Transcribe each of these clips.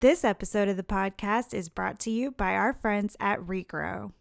This episode of the podcast is brought to you by our friends at Regrow.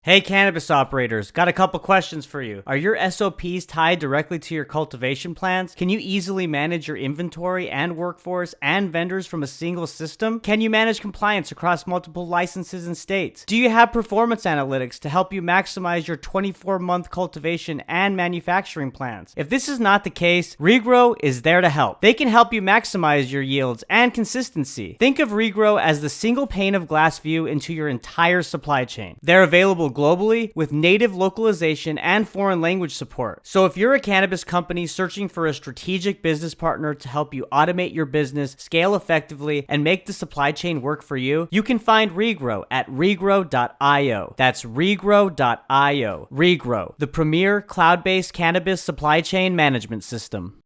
Hey, cannabis operators, got a couple questions for you. Are your SOPs tied directly to your cultivation plans? Can you easily manage your inventory and workforce and vendors from a single system? Can you manage compliance across multiple licenses and states? Do you have performance analytics to help you maximize your 24-month cultivation and manufacturing plans? If this is not the case, Regrow is there to help. They can help you maximize your yields and consistency. Think of Regrow as the single pane of glass view into your entire supply chain. They're available globally with native localization and foreign language support. So if you're a cannabis company searching for a strategic business partner to help you automate your business, scale effectively, and make the supply chain work for you, you can find Regrow at regrow.io. That's regrow.io. Regrow, the premier cloud-based cannabis supply chain management system.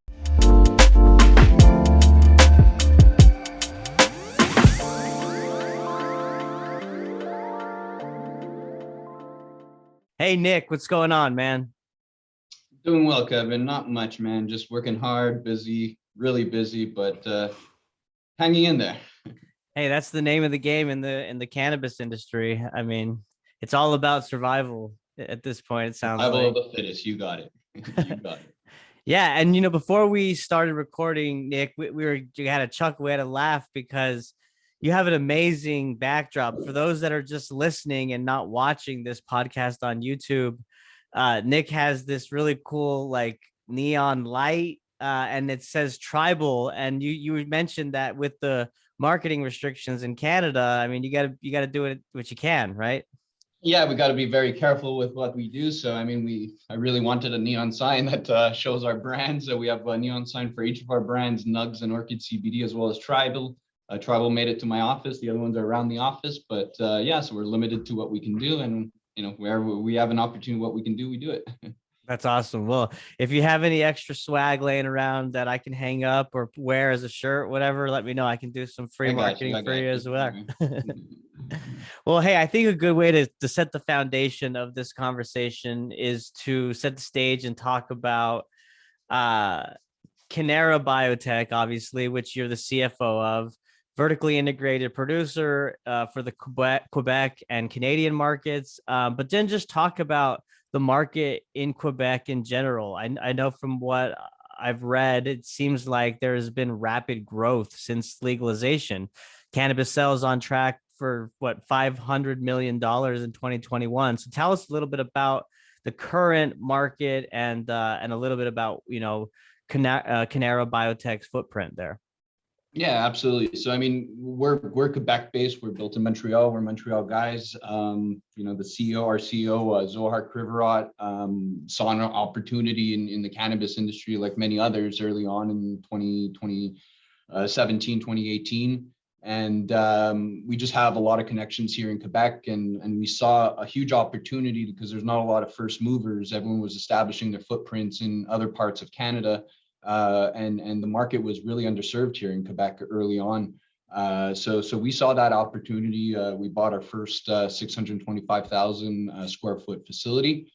Hey, Nick, what's going on, man? Doing well, Kevin. Not much, man. Just working hard, busy, really busy, but hanging in there. Hey, that's the name of the game in the cannabis industry. I mean, it's all about survival at this point, it sounds Survival like. of the fittest. You got it. You got it. Yeah, and before we started recording, Nick, we had a chuckle, we had a laugh because you have an amazing backdrop. For those that are just listening and not watching this podcast on YouTube, Nick has this really cool like neon light, and it says tribal. And you mentioned that with the marketing restrictions in Canada, I mean, you gotta do it what you can, right? Yeah, we got to be very careful with what we do. So, I mean, I really wanted a neon sign that shows our brands. So we have a neon sign for each of our brands, Nugs and Orchid CBD, as well as Tribal. Tribal made it to my office. The other ones are around the office, but yeah, so we're limited to what we can do, and wherever we have an opportunity, what we can do, we do it. That's awesome. Well, if you have any extra swag laying around that I can hang up or wear as a shirt, whatever, let me know. I can do some free marketing for you as well. Well, hey, I think a good way to set the foundation of this conversation is to set the stage and talk about uh, Cannara Biotech, obviously, which you're the CFO of, vertically integrated producer for the Quebec and Canadian markets. But then just talk about the market in Quebec in general. I know from what I've read, it seems like there has been rapid growth since legalization. Cannabis sales on track for $500 million in 2021. So tell us a little bit about the current market and a little bit about Cannara Biotech's footprint there. Yeah, absolutely. So, I mean, we're Quebec based. We're built in Montreal. We're Montreal guys. The CEO, our CEO, Zohar Krivorot, saw an opportunity in the cannabis industry, like many others, early on in 2017, 2018. And we just have a lot of connections here in Quebec, and we saw a huge opportunity because there's not a lot of first movers. Everyone was establishing their footprints in other parts of Canada. And the market was really underserved here in Quebec early on. So we saw that opportunity. We bought our first 625,000 square foot facility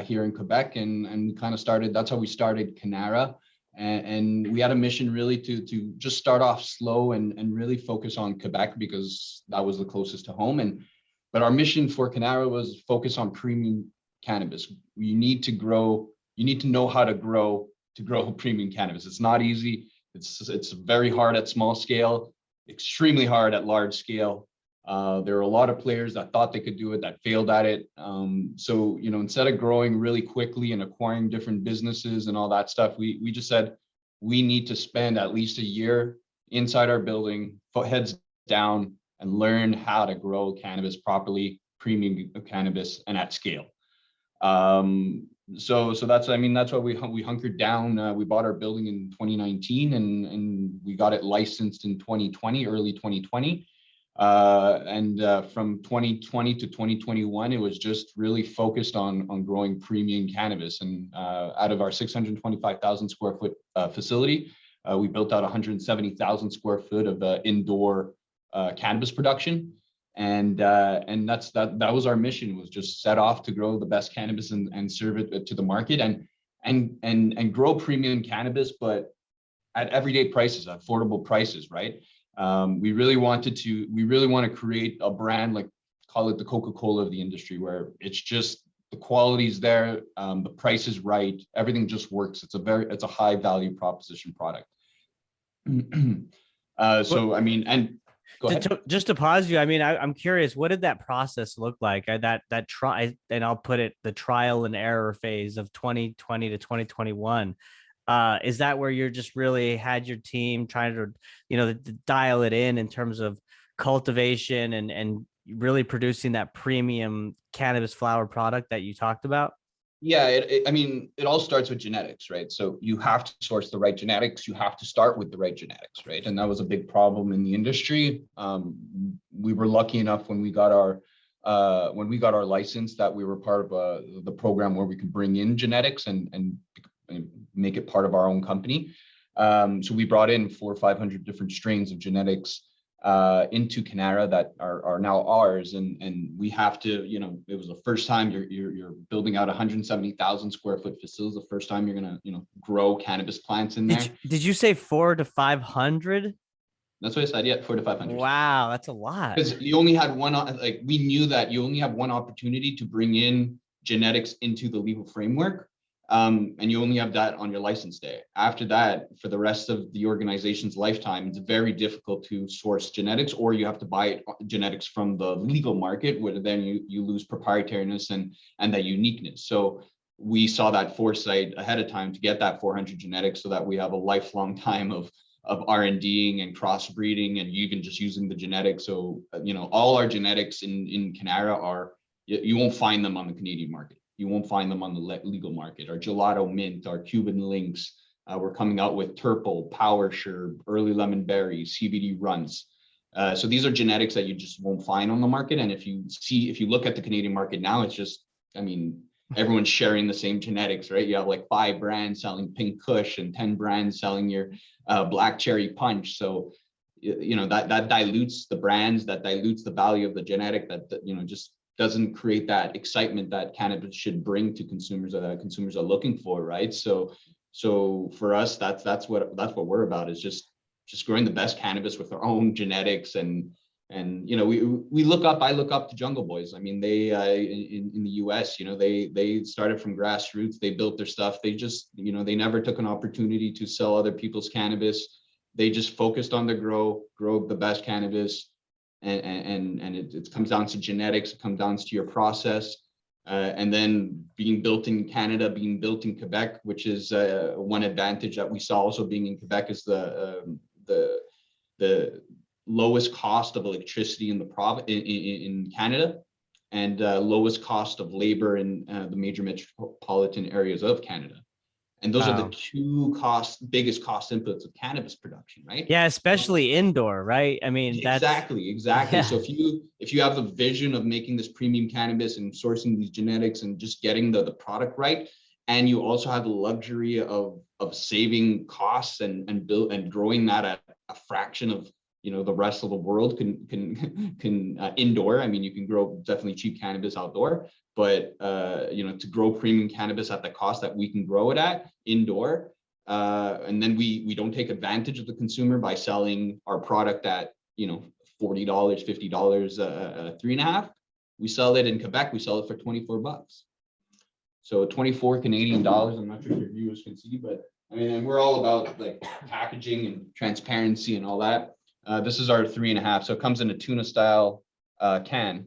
here in Quebec, and we kind of started. That's how we started Cannara. And we had a mission really to just start off slow and really focus on Quebec because that was the closest to home. But our mission for Cannara was focus on premium cannabis. You need to grow. You need to know how to grow premium cannabis. It's not easy. It's very hard at small scale, extremely hard at large scale. There are a lot of players that thought they could do it that failed at it. So instead of growing really quickly and acquiring different businesses and all that stuff, we just said we need to spend at least a year inside our building, heads down, and learn how to grow cannabis properly, premium cannabis, and at scale. So that's why we hunkered down. We bought our building in 2019 and we got it licensed in 2020, early 2020. From 2020 to 2021, it was just really focused on growing premium cannabis. And out of our 625,000 square foot facility, we built out 170,000 square foot of indoor cannabis production. And that was our mission, was just set off to grow the best cannabis and serve it to the market and grow premium cannabis, but at everyday prices, affordable prices, right? We really want to create a brand, like call it the Coca-Cola of the industry, where it's just the quality's there, the price is right, everything just works. It's a high value proposition product. So I mean, and go ahead. Just to pause you, I mean, I'm curious, what did that process look like? That try, and I'll put it, the trial and error phase of 2020 to 2021. Is that where you're just really had your team trying to, dial it in terms of cultivation and really producing that premium cannabis flower product that you talked about? Yeah, I mean, it all starts with genetics, right? So you have to source the right genetics. You have to start with the right genetics, right? And that was a big problem in the industry. We were lucky enough when we got our license that we were part of the program where we could bring in genetics and make it part of our own company. So we brought in 400 or 500 different strains of genetics into Cannara that are now ours, and we have to, it was the first time you're building out 170,000 square foot facilities, the first time you're gonna grow cannabis plants in there. Did you say 400 to 500? That's what I said. Yeah, 400 to 500. Wow, that's a lot. Because you only had one, like we knew that you only have one opportunity to bring in genetics into the legal framework. And you only have that on your license day. After that, for the rest of the organization's lifetime, it's very difficult to source genetics, or you have to buy genetics from the legal market, where then you lose proprietariness and that uniqueness. So we saw that foresight ahead of time to get that 400 genetics so that we have a lifelong time of R&Ding and crossbreeding and even just using the genetics. So, all our genetics in Cannara you won't find them on the Canadian market. You won't find them on the legal market. Our gelato mint, our Cuban links, we're coming out with Turple, Power Sherb, early lemon berry, CBD runs. So these are genetics that you just won't find on the market. And if you look at the Canadian market now, it's just, I mean, everyone's sharing the same genetics, right? You have like 5 brands selling Pink Kush and 10 brands selling your Black Cherry Punch. So, that dilutes the brands, that dilutes the value of the genetic, that just doesn't create that excitement that cannabis should bring to consumers, that consumers are looking for, right? So for us, that's what we're about, is just growing the best cannabis with our own genetics. And I look up to Jungle Boys. I mean, they in the US, they started from grassroots, they built their stuff, they just, they never took an opportunity to sell other people's cannabis. They just focused on the grow the best cannabis. And it comes down to genetics, it comes down to your process, and then being built in Canada, being built in Quebec, which is one advantage that we saw also being in Quebec, is the lowest cost of electricity in in Canada, and lowest cost of labor in the major metropolitan areas of Canada. And those are the two biggest cost inputs of cannabis production, right? Yeah, especially indoor, right? I mean, exactly. Yeah. So if you have the vision of making this premium cannabis and sourcing these genetics and just getting the product right, and you also have the luxury of saving costs and growing that at a fraction of the rest of the world can indoor. I mean, you can grow definitely cheap cannabis outdoor, but to grow premium cannabis at the cost that we can grow it at indoor, and then we don't take advantage of the consumer by selling our product at $40, $50, 3.5. We sell it in Quebec, we sell it for $24. So 24 Canadian dollars. I'm not sure if your viewers can see, but I mean, we're all about like packaging and transparency and all that. This is our 3.5. So it comes in a tuna style can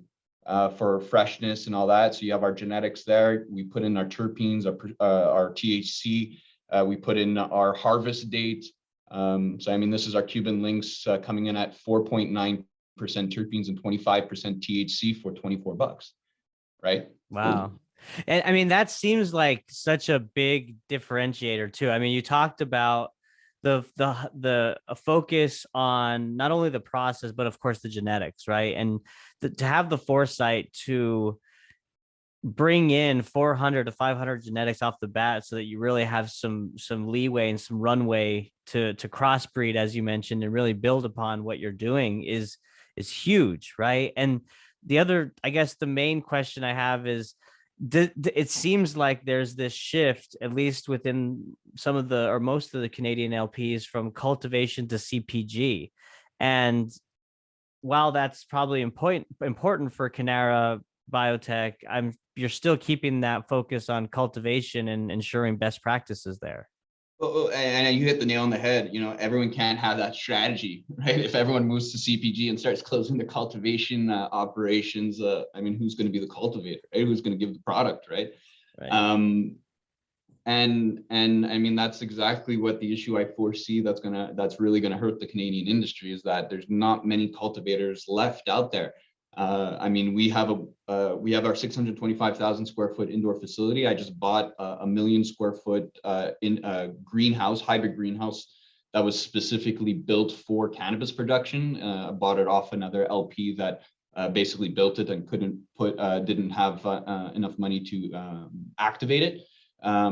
for freshness and all that. So you have our genetics there. We put in our terpenes, our THC. We put in our harvest date. So I mean, this is our Cuban links coming in at 4.9% terpenes and 25% THC for $24, right? Wow. And I mean, that seems like such a big differentiator too. I mean, you talked about the focus on not only the process, but of course the genetics, right? And to have the foresight to bring in 400 to 500 genetics off the bat, so that you really have some leeway and some runway to crossbreed, as you mentioned, and really build upon what you're doing is huge, right? And the other, I guess, the main question I have is, it seems like there's this shift, at least within some of the or most of the Canadian LPs, from cultivation to CPG. And while that's probably important for Cannara Biotech, you're still keeping that focus on cultivation and ensuring best practices there. Oh, and you hit the nail on the head. Everyone can't have that strategy, right? If everyone moves to CPG and starts closing the cultivation operations, who's going to be the cultivator, right? Who's going to give the product, right? Right. And that's exactly what the issue I foresee that's really gonna hurt the Canadian industry, is that there's not many cultivators left out there. We have our 625,000 square foot indoor facility. I just bought a million square foot in a greenhouse, hybrid greenhouse that was specifically built for cannabis production. I bought it off another LP that basically built it and didn't have enough money to activate it.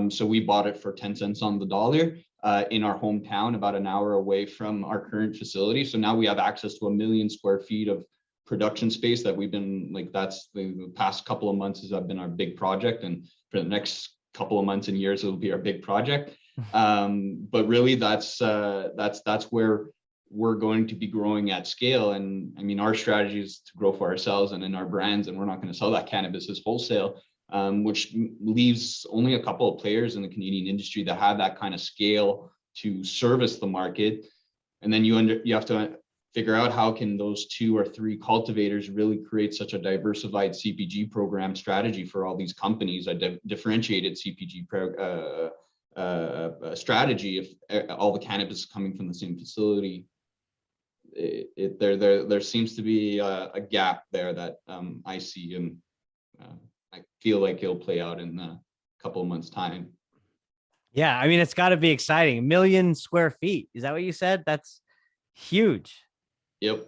So we bought it for 10 cents on the dollar in our hometown, about an hour away from our current facility. So now we have access to 1 million square feet of production space that we've been that's the past couple of months has been our big project. And for the next couple of months and years, it'll be our big project. But really that's where we're going to be growing at scale. And our strategy is to grow for ourselves and in our brands, and we're not going to sell that cannabis as wholesale. Which leaves only a couple of players in the Canadian industry that have that kind of scale to service the market. And then you have to figure out how can those 2 or 3 cultivators really create such a diversified CPG program strategy for all these companies, a differentiated CPG strategy if all the cannabis is coming from the same facility. There seems to be a gap there that I see, and I feel like it'll play out in a couple of months' time. Yeah, it's got to be exciting. 1 million square feet. Is that what you said? That's huge. Yep.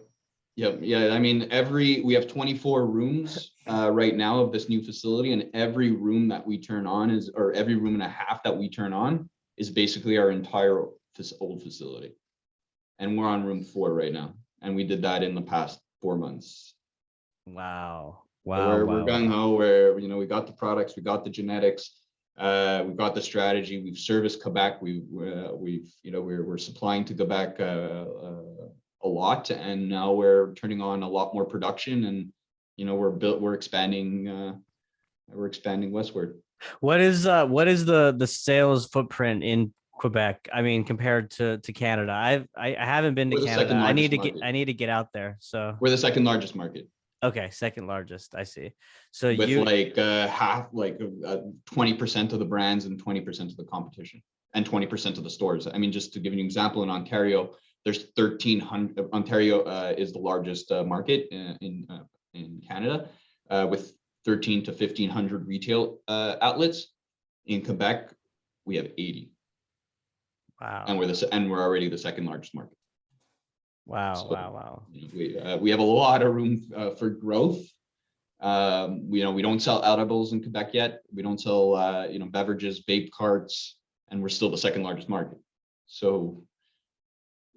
Yeah. We have 24 rooms right now of this new facility, and every room that we turn on or every room and a half that we turn on is basically our entire old facility. And we're on room 4 right now. And we did that in the past 4 months. Wow. We're gung ho. Where we got the products, we got the genetics, we've got the strategy. We've serviced Quebec. We're supplying to Quebec a lot, and now we're turning on a lot more production, and we're expanding westward. What is the sales footprint in Quebec? Compared to Canada. I haven't been to Canada. I need to get out there. So we're the second largest market. Okay, second largest. I see. So with half, 20% of the brands and 20% of the competition and 20% of the stores. Just to give you an example, in Ontario, there's 1,300. Ontario is the largest market in Canada, with 1,300 to 1,500 retail outlets. In Quebec, we have 80. Wow. And we're already the second largest market. Wow. So, wow. We have a lot of room for growth. We don't sell edibles in Quebec yet. We don't sell beverages, vape carts, and we're still the second largest market. So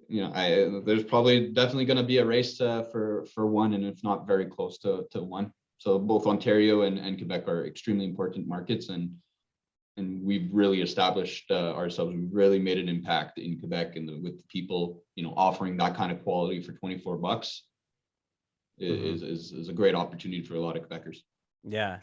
there's definitely going to be a race for one, and if not very close to one. So both Ontario and Quebec are extremely important markets, and we've really established ourselves. We've really made an impact in Quebec, and with the people, offering that kind of quality for $24 is a great opportunity for a lot of Quebecers. Yeah.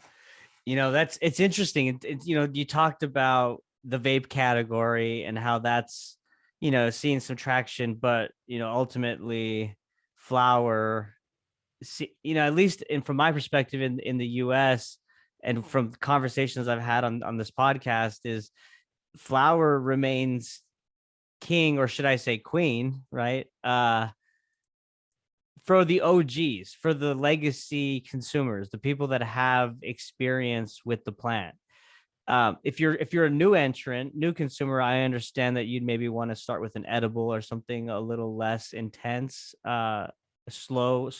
It's interesting. You talked about the vape category and how that's, seeing some traction, but, ultimately flower, at least from my perspective in the US, and from conversations I've had on this podcast, is flower remains king, or should I say queen, right? For the OGs, for the legacy consumers, the people that have experience with the plant. If you're a new entrant, new consumer, I understand that you'd maybe want to start with an edible or something a little less intense, slow,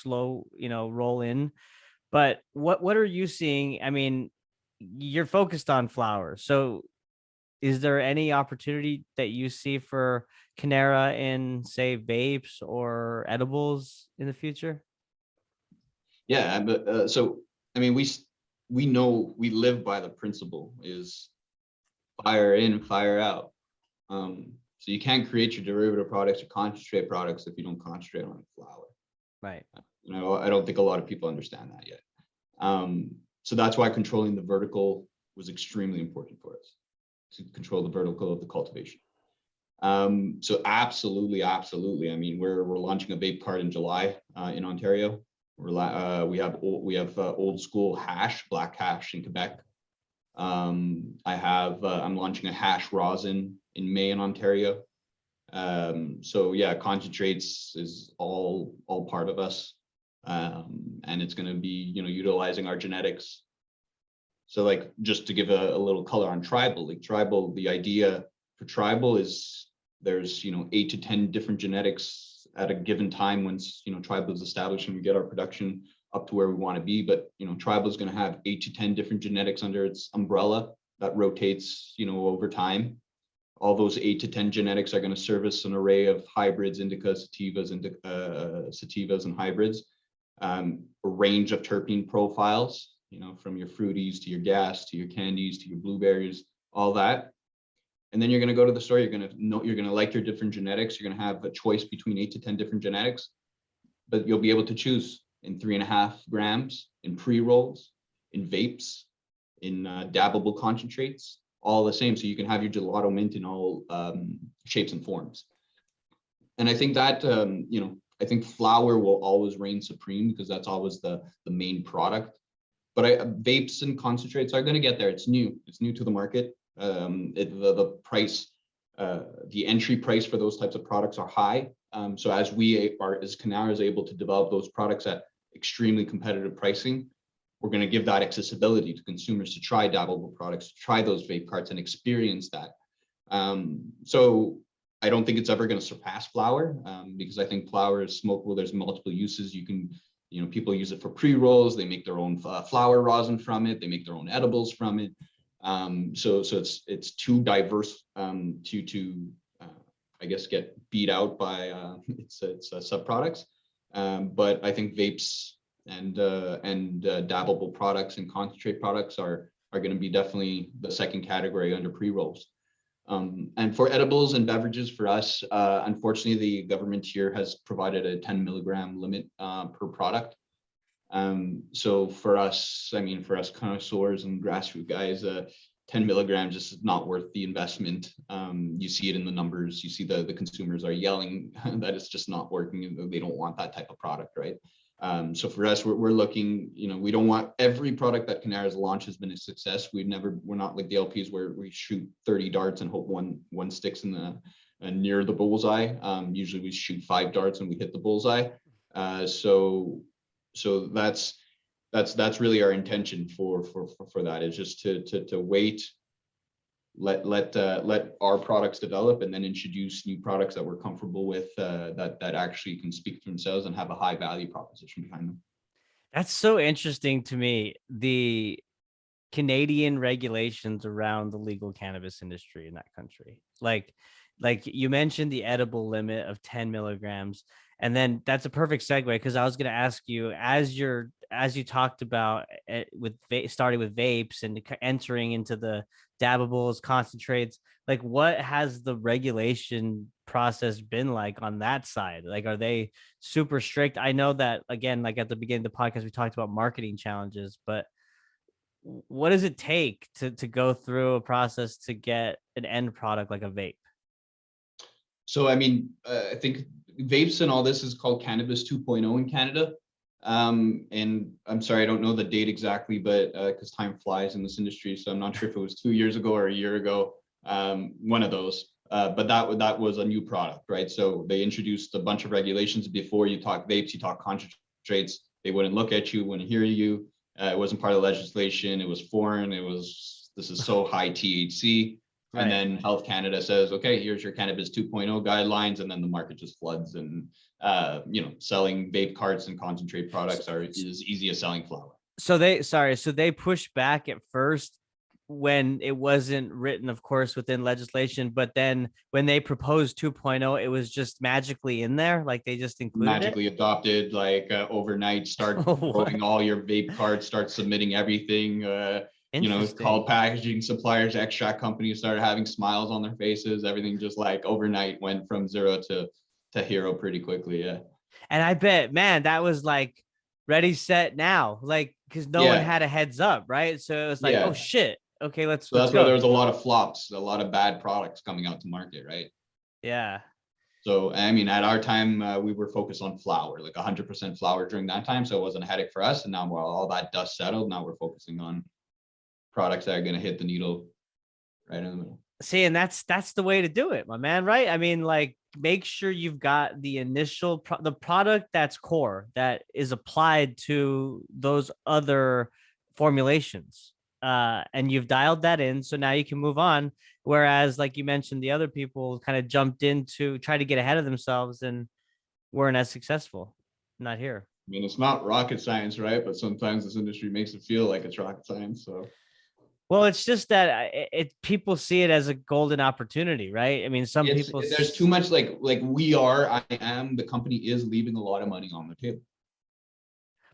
roll in. But what are you seeing? You're focused on flowers. So is there any opportunity that you see for Cannara in, say, vapes or edibles in the future? Yeah, but we know, we live by the principle is fire in, fire out. So you can't create your derivative products or concentrate products if you don't concentrate on flower. Right. I don't think a lot of people understand that yet. So that's why controlling the vertical was extremely important for us, to control the vertical of the cultivation. So absolutely. I mean, we're launching a vape cart in July in Ontario. We have old school hash, black hash in Quebec. I'm launching a hash rosin in May in Ontario. So yeah, concentrates is all part of us. And it's going to be, utilizing our genetics. So like, just to give a little color on tribal, the idea for tribal is there's, 8 to 10 different genetics at a given time once, tribal is established and we get our production up to where we want to be. But, tribal is going to have 8 to 10 different genetics under its umbrella that rotates, over time. All those 8 to 10 genetics are going to service an array of hybrids, indicas, sativas, and hybrids. A range of terpene profiles, from your fruities to your gas to your candies to your blueberries, all that. And then you're going to go to the store. You're going to like your different genetics. You're going to have a choice between 8 to 10 different genetics, but you'll be able to choose in 3.5 grams, in pre-rolls, in vapes, in dabbable concentrates, all the same. So you can have your gelato mint in all shapes and forms. And I think that, I think flower will always reign supreme because that's always the main product. But vapes and concentrates are going to get there. It's new to the market. The price, the entry price for those types of products are high. So as Cannara is able to develop those products at extremely competitive pricing, we're going to give that accessibility to consumers to try dabbable products, to try those vape carts and experience that. So I don't think it's ever going to surpass flower because I think flower is smokable. There's multiple uses. You can, people use it for pre-rolls. They make their own flower rosin from it. They make their own edibles from it. So it's too diverse to I guess get beat out by its subproducts. But I think vapes and dabbable products and concentrate products are going to be definitely the second category under pre-rolls. And for edibles and beverages, for us, unfortunately, the government here has provided a 10 milligram limit per product. So for us connoisseurs and grassroots guys, 10 milligrams is not worth the investment. You see it in the numbers. You see the consumers are yelling that it's just not working. They don't want that type of product, right? So for us, we're looking, we don't want every product that Cannara's launch has been a success. We're not like the LPs where we shoot 30 darts and hope one sticks in the near the bullseye. Usually we shoot 5 darts and we hit the bullseye. So that's really our intention for that, is just to wait, let our products develop, and then introduce new products that we're comfortable with, that actually can speak for themselves and have a high value proposition behind them. That's so interesting to me. The Canadian regulations around the legal cannabis industry in that country. Like you mentioned the edible limit of 10 milligrams. And then that's a perfect segue, because I was going to ask you, as you talked about starting with vapes and entering into the dabbables, concentrates, like what has the regulation process been like on that side? Like, are they super strict? I know that, again, like at the beginning of the podcast, we talked about marketing challenges, but what does it take to go through a process to get an end product like a vape? So, I mean, I think vapes and all this is called Cannabis 2.0 in Canada. And I'm sorry, I don't know the date exactly, but because time flies in this industry, so I'm not sure if it was 2 years ago or a year ago, one of those. But that was a new product, right? So they introduced a bunch of regulations. Before you talk vapes, you talk concentrates, they wouldn't look at you, wouldn't hear you. It wasn't part of the legislation. It was foreign. This is so high THC. Right. And then Health Canada says, okay, here's your Cannabis 2.0 guidelines. And then the market just floods, and, selling vape carts and concentrate products is as easy as selling flower. So they pushed back at first when it wasn't written, of course, within legislation. But then when they proposed 2.0, it was just magically in there. Like they just included magically adopted, like overnight, start growing all your vape carts, start submitting everything. called Interesting. packaging suppliers, extract companies started having smiles on their faces. Everything just like overnight went from zero to hero pretty quickly. Yeah. And I bet, man, that was like ready, set, now, like because no one Yeah. had a heads up, right? So it was like, oh Yeah. shit, okay, So let's that's why there go. was a lot of flops, a lot of bad products coming out to market, right? Yeah. So, I mean, at our time, we were focused on flour, like 100% flour during that time. So it wasn't a headache for us. And now, while all that dust settled, now we're focusing on products that are going to hit the needle right in the middle. See, and that's the way to do it, my man, right? I mean, like make sure you've got the initial the product that's core that is applied to those other formulations. And you've dialed that in, so now you can move on. Whereas, like you mentioned, the other people kind of jumped into try to get ahead of themselves and weren't as successful. Not here. I mean, it's not rocket science, right? But sometimes this industry makes it feel like it's rocket science. So Well, it's just that people see it as a golden opportunity, right? I mean, some people. there's too much like we are, I am, the company is leaving a lot of money on the table.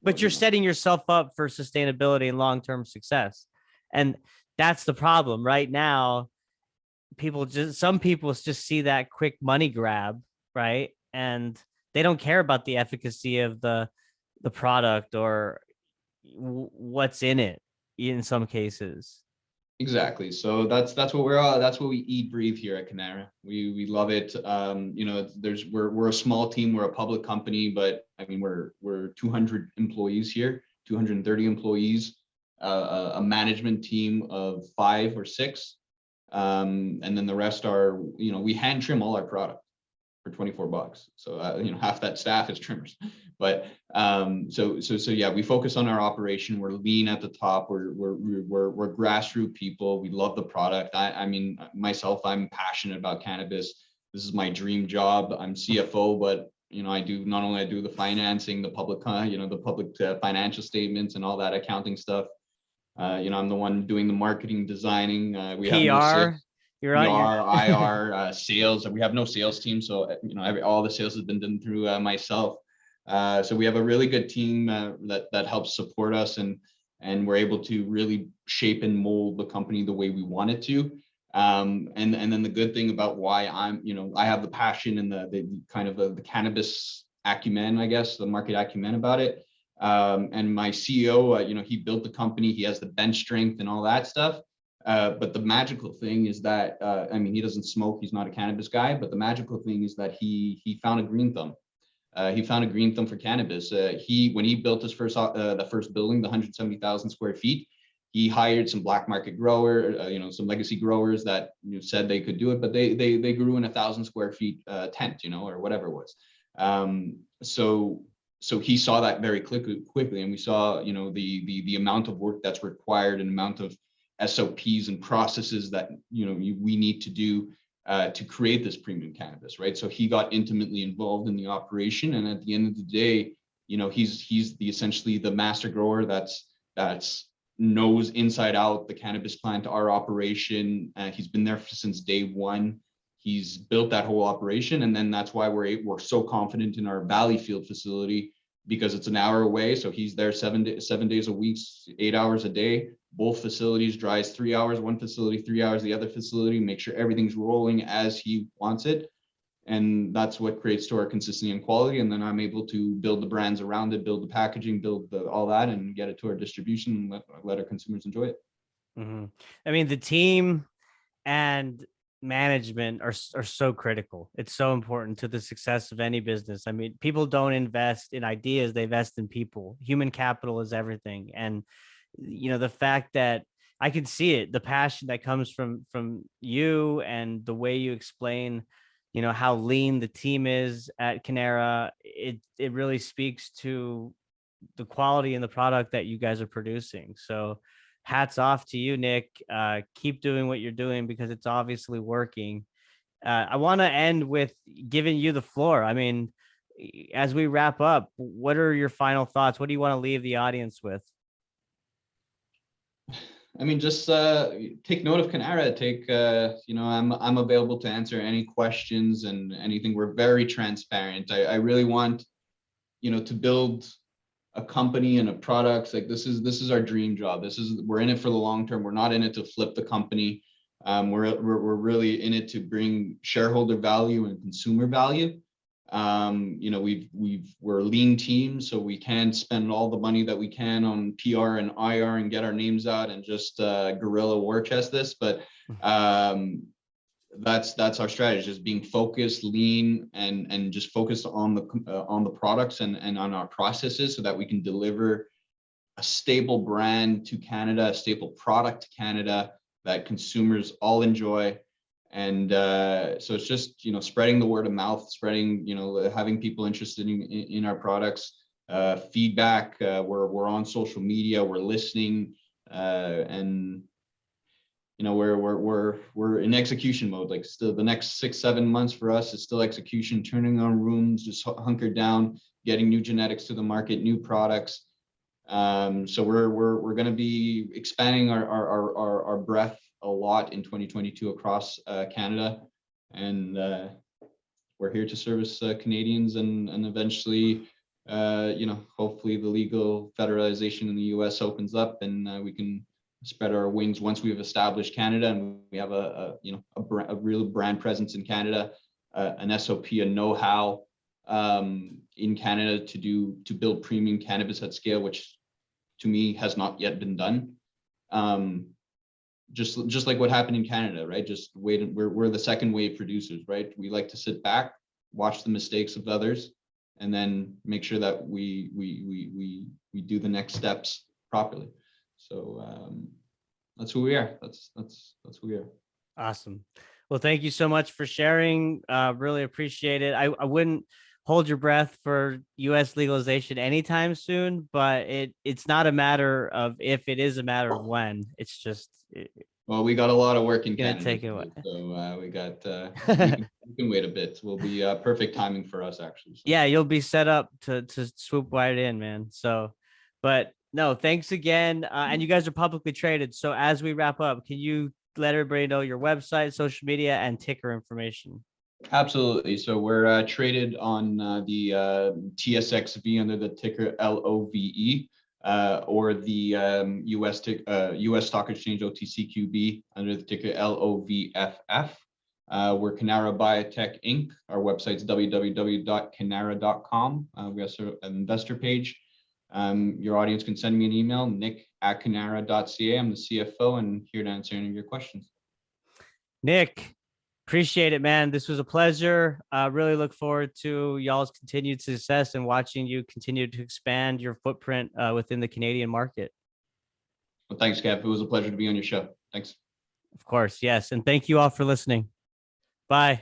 But you're setting yourself up for sustainability and long-term success. And that's the problem right now. Some people just see that quick money grab, right? And they don't care about the efficacy of the product or what's in it in some cases. Exactly. So that's what that's what we eat, breathe here at Cannara. We love it. We're a small team. We're a public company, but I mean we're 200 employees here, 230 employees, a management team of 5 or 6, and then the rest are we hand trim all our product for $24. So half that staff is trimmers. But so yeah, we focus on our operation. We're lean at the top. We're grassroots people. We love the product. I mean myself, I'm passionate about cannabis. This is my dream job. I'm CFO, but I do not only I do the financing, the public financial statements and all that accounting stuff. I'm the one doing the marketing, designing. We have no PR, you're on your IR, sales. We have no sales team, so all the sales has been done through myself. So we have a really good team that helps support us, and we're able to really shape and mold the company the way we want it to. And then the good thing about why I have the passion and the kind of the cannabis acumen, I guess, the market acumen about it. And my CEO, he built the company. He has the bench strength and all that stuff. But the magical thing is that he doesn't smoke. He's not a cannabis guy. But the magical thing is that he found a green thumb. He found a green thumb for cannabis. When he built his the first building, the 170,000 square feet, he hired some black market grower, some legacy growers that said they could do it, but they grew in 1,000 square feet tent, or whatever it was. So he saw that very quickly, and we saw the amount of work that's required and amount of SOPs and processes that we need to do to create this premium cannabis, right? So he got intimately involved in the operation, and at the end of the day, he's essentially the master grower that's knows inside out the cannabis plant, our operation. He's been there since day one. He's built that whole operation, and then that's why we're so confident in our Valleyfield facility, because it's an hour away. So he's there 7 days a week, 8 hours a day. Both facilities dries 3 hours, one facility 3 hours, the other facility, make sure everything's rolling as he wants it. And that's what creates to our consistency and quality. And then I'm able to build the brands around it, build the packaging, build all that, and get it to our distribution and let our consumers enjoy it. Mm-hmm. I mean, the team and management are so critical. It's so important to the success of any business. I mean, people don't invest in ideas, they invest in people. Human capital is everything. And the fact that I can see it, the passion that comes from you and the way you explain how lean the team is at Cannara, it really speaks to the quality and the product that you guys are producing. So hats off to you, Nick. Keep doing what you're doing because it's obviously working. I want to end with giving you the floor. I mean, as we wrap up, what are your final thoughts? What do you want to leave the audience with? I mean, just take note of Cannara. I'm available to answer any questions and anything. We're very transparent. I really want, to build a company and a product. Like this is our dream job. We're in it for the long term. We're not in it to flip the company. We're really in it to bring shareholder value and consumer value. You know, we're a lean team, so we can spend all the money that we can on PR and IR and get our names out and just guerrilla war chest this. But that's our strategy, just being focused, lean, and just focused on the products and on our processes, so that we can deliver a stable brand to Canada, a staple product to Canada that consumers all enjoy. And so it's just, you know, spreading the word of mouth, spreading, you know, having people interested in our products, feedback. We're on social media, we're listening, and you know, we're in execution mode. Like, still the next 6-7 months for us is still execution, turning on rooms, just hunkered down, getting new genetics to the market, new products. So we're going to be expanding our breadth a lot in 2022 across Canada, and we're here to service Canadians, and eventually, you know, hopefully the legal federalization in the U.S. opens up, and we can spread our wings once we've established Canada and we have a real brand presence in Canada, an SOP, a know-how in Canada to build premium cannabis at scale, which to me has not yet been done. Just like what happened in Canada, right? Just wait, we're the second wave producers, right? We like to sit back, watch the mistakes of others, and then make sure that we do the next steps properly. So that's who we are. That's who we are. Awesome. Well, thank you so much for sharing. Really appreciate it. I wouldn't hold your breath for U.S. legalization anytime soon, but it's not a matter of if, it is a matter of when. It's just well, we got a lot of work in Canada, take it away. So we got we can wait a bit. Will be perfect timing for us, actually. So. Yeah, you'll be set up to swoop right in, man. So, but no, thanks again. And you guys are publicly traded. So as we wrap up, can you let everybody know your website, social media, and ticker information? Absolutely. So we're traded on the TSXV under the ticker LOVE, or the US Stock Exchange OTCQB under the ticker LOVFF. We're Cannara Biotech Inc. Our website's www.cannara.com. We have an investor page. Your audience can send me an email, nick@cannara.ca. I'm the CFO and here to answer any of your questions. Nick, appreciate it, man. This was a pleasure. Really look forward to y'all's continued success and watching you continue to expand your footprint within the Canadian market. Well, thanks, Kev. It was a pleasure to be on your show. Thanks. Of course, yes. And thank you all for listening. Bye.